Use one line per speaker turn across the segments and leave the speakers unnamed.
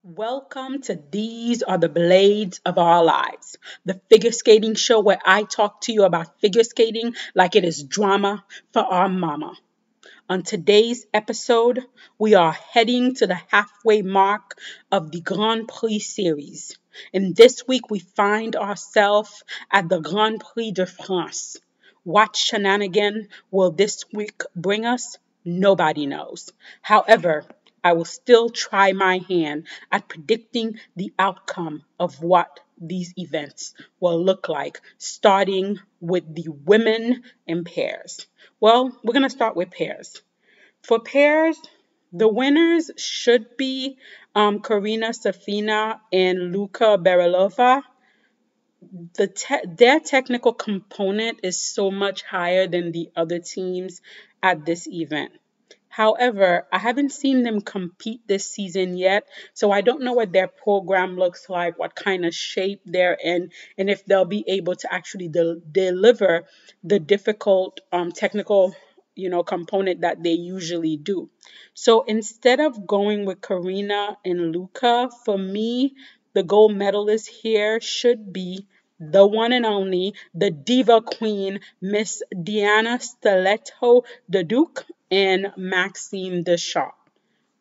Welcome to These Are the Blades of Our Lives, the figure skating show where I talk to you about figure skating like it is drama for our mama. On today's episode, we are heading to the halfway mark of the Grand Prix series. And this week we find ourselves at the Grand Prix de France. What shenanigan will this week bring us? Nobody knows. However, I will still try my hand at predicting the outcome of what these events will look like, starting with the women in pairs. Well, we're going to start with pairs. For pairs, the winners should be Karina Safina and Luka Berilova. Their technical component is so much higher than the other teams at this event. However, I haven't seen them compete this season yet, so I don't know what their program looks like, what kind of shape they're in, and if they'll be able to actually deliver the difficult technical, component that they usually do. So instead of going with Karina and Luca, for me, the gold medalist here should be the one and only, the diva queen, Miss Diana Stiletto the Duke and Maxime Deschamps.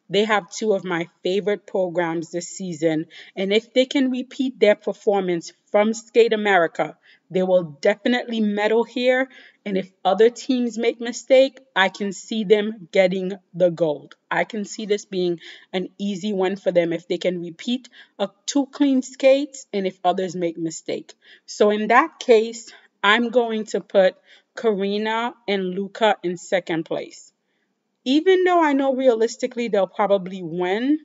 They have two of my favorite programs this season, and if they can repeat their performance from Skate America, they will definitely medal here. And if other teams make mistake, I can see them getting the gold. I can see this being an easy one for them if they can repeat two clean skates and if others make mistake. So in that case, I'm going to put Karina and Luca in second place. Even though I know realistically they'll probably win,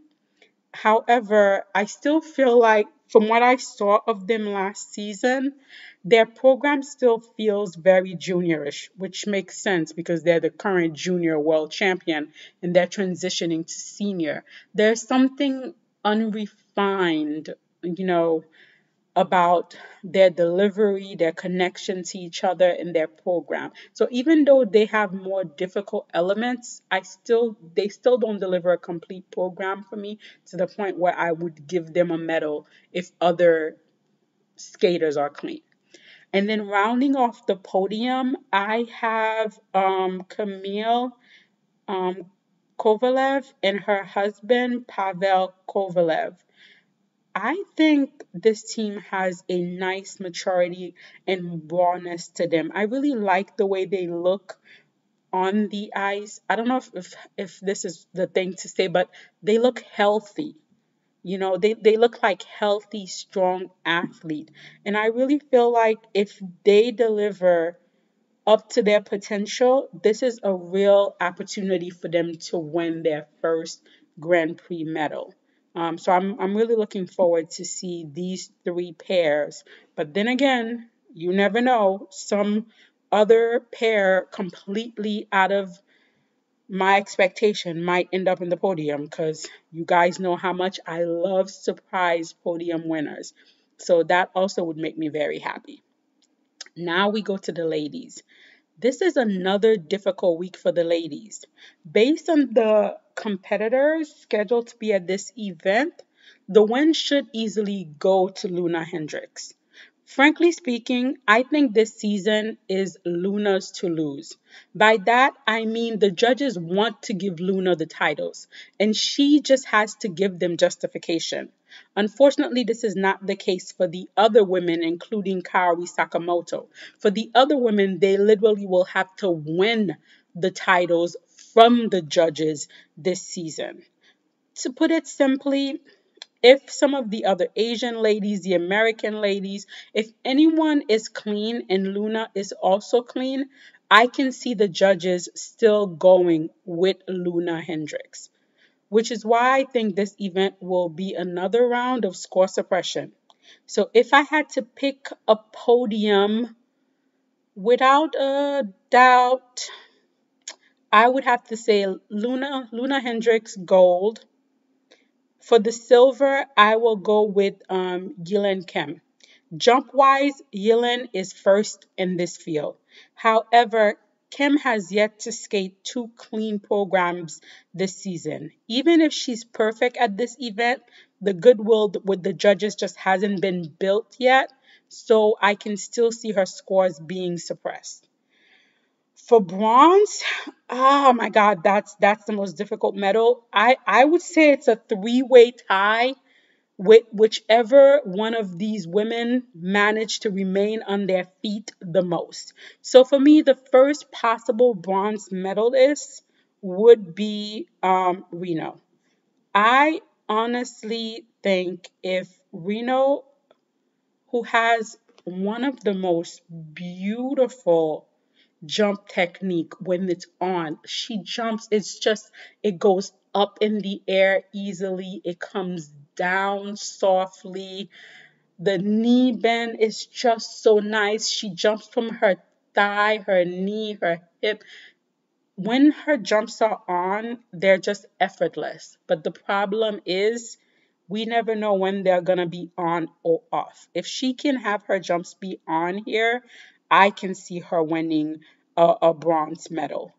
however, I still feel like from what I saw of them last season, their program still feels very juniorish, which makes sense because they're the current junior world champion and they're transitioning to senior. There's something unrefined, about their delivery, their connection to each other, and their program. So even though they have more difficult elements, they still don't deliver a complete program for me to the point where I would give them a medal if other skaters are clean. And then rounding off the podium, I have Camille um, Kovalev and her husband Pavel Kovalev. I think this team has a nice maturity and rawness to them. I really like the way they look on the ice. I don't know if this is the thing to say, but they look healthy. They look like healthy, strong athlete. And I really feel like if they deliver up to their potential, this is a real opportunity for them to win their first Grand Prix medal. So I'm really looking forward to see these three pairs. But then again, you never know. Some other pair completely out of my expectation might end up in the podium because you guys know how much I love surprise podium winners. So that also would make me very happy. Now we go to the ladies. This is another difficult week for the ladies. Based on the competitors scheduled to be at this event, the win should easily go to Luna Hendricks. Frankly speaking, I think this season is Luna's to lose. By that, I mean the judges want to give Luna the titles, and she just has to give them justification. Unfortunately, this is not the case for the other women, including Kaori Sakamoto. For the other women, they literally will have to win the titles from the judges this season. To put it simply, if some of the other Asian ladies, the American ladies, if anyone is clean and Luna is also clean, I can see the judges still going with Luna Hendricks, which is why I think this event will be another round of score suppression. So if I had to pick a podium, without a doubt, I would have to say Luna Hendricks gold. For the silver, I will go with Yilin Kem. Jump wise, Yilin is first in this field. However, Kim has yet to skate two clean programs this season. Even if she's perfect at this event, the goodwill with the judges just hasn't been built yet, so I can still see her scores being suppressed. For bronze, oh my God, that's the most difficult medal. I would say it's a three-way tie with whichever one of these women managed to remain on their feet the most. So for me, the first possible bronze medalist would be Reno. I honestly think if Reno, who has one of the most beautiful jump technique when it's on. She jumps, it goes up in the air easily, it comes down softly. The knee bend is just so nice. She jumps from her thigh, her knee, her hip. When her jumps are on, they're just effortless. But the problem is, we never know when they're going to be on or off. If she can have her jumps be on here, I can see her winning a bronze medal.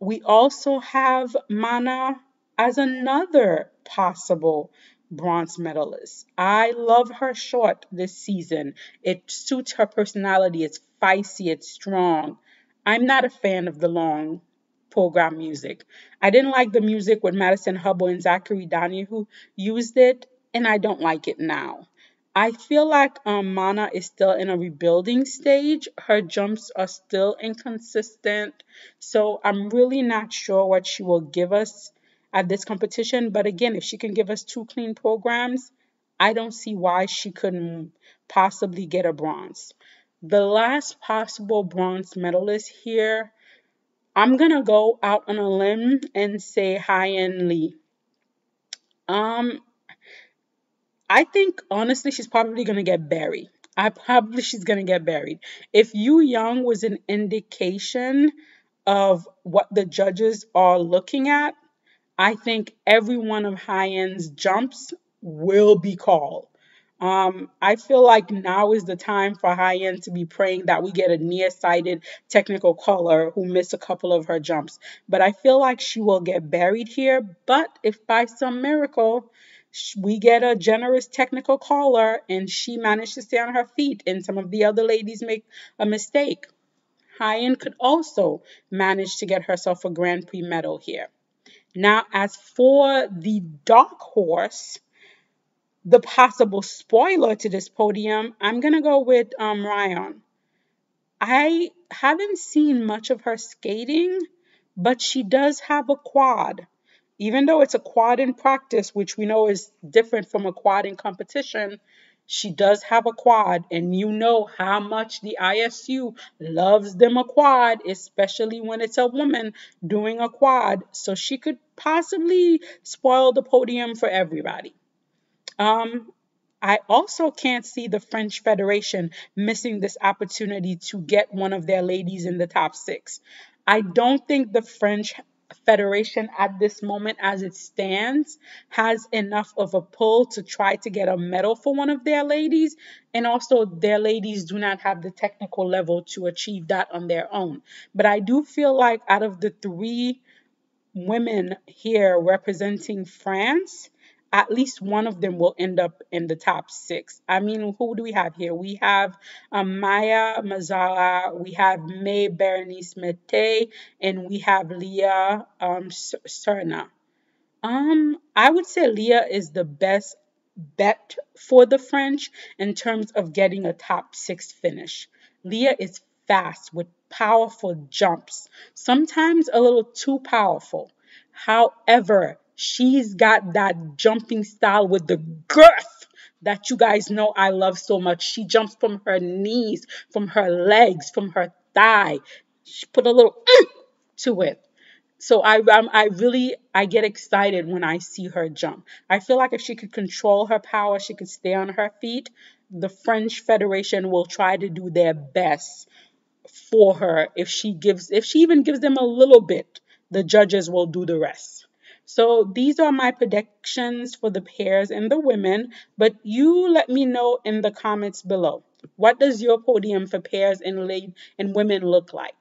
We also have Mana as another possible bronze medalist. I love her short this season. It suits her personality. It's feisty, it's strong. I'm not a fan of the long program music. I didn't like the music when Madison Hubble and Zachary Donahue used it, and I don't like it now. I feel like Mana is still in a rebuilding stage. Her jumps are still inconsistent. So I'm really not sure what she will give us at this competition. But again, if she can give us two clean programs, I don't see why she couldn't possibly get a bronze. The last possible bronze medalist here, I'm gonna go out on a limb and say Hyen Lee. Um, I think honestly she's probably gonna get buried. She's gonna get buried. If Yu Young was an indication of what the judges are looking at, I think every one of Hyen's jumps will be called. I feel like now is the time for Hyen to be praying that we get a nearsighted technical caller who missed a couple of her jumps. But I feel like she will get buried here. But if by some miracle we get a generous technical caller and she managed to stay on her feet and some of the other ladies make a mistake, Hyen could also manage to get herself a Grand Prix medal here. Now, as for the dark horse, the possible spoiler to this podium, I'm going to go with Ryan. I haven't seen much of her skating, but she does have a quad. Even though it's a quad in practice, which we know is different from a quad in competition, she does have a quad. And you know how much the ISU loves them a quad, especially when it's a woman doing a quad. So she could possibly spoil the podium for everybody. Um, I also can't see the French Federation missing this opportunity to get one of their ladies in the top six. I don't think the French Federation at this moment, as it stands, has enough of a pull to try to get a medal for one of their ladies. And also, their ladies do not have the technical level to achieve that on their own. But I do feel like out of the three women here representing France, at least one of them will end up in the top six. I mean, who do we have here? We have Maya Mazzara, we have May Berenice Mete, and we have Leah Serna. I would say Leah is the best bet for the French in terms of getting a top six finish. Leah is fast with powerful jumps, sometimes a little too powerful. However, she's got that jumping style with the girth that you guys know I love so much. She jumps from her knees, from her legs, from her thigh. She put a little to it. So I get excited when I see her jump. I feel like if she could control her power, she could stay on her feet. The French Federation will try to do their best for her. If she even gives them a little bit, the judges will do the rest. So these are my predictions for the pairs and the women, but you let me know in the comments below. What does your podium for pairs and women look like?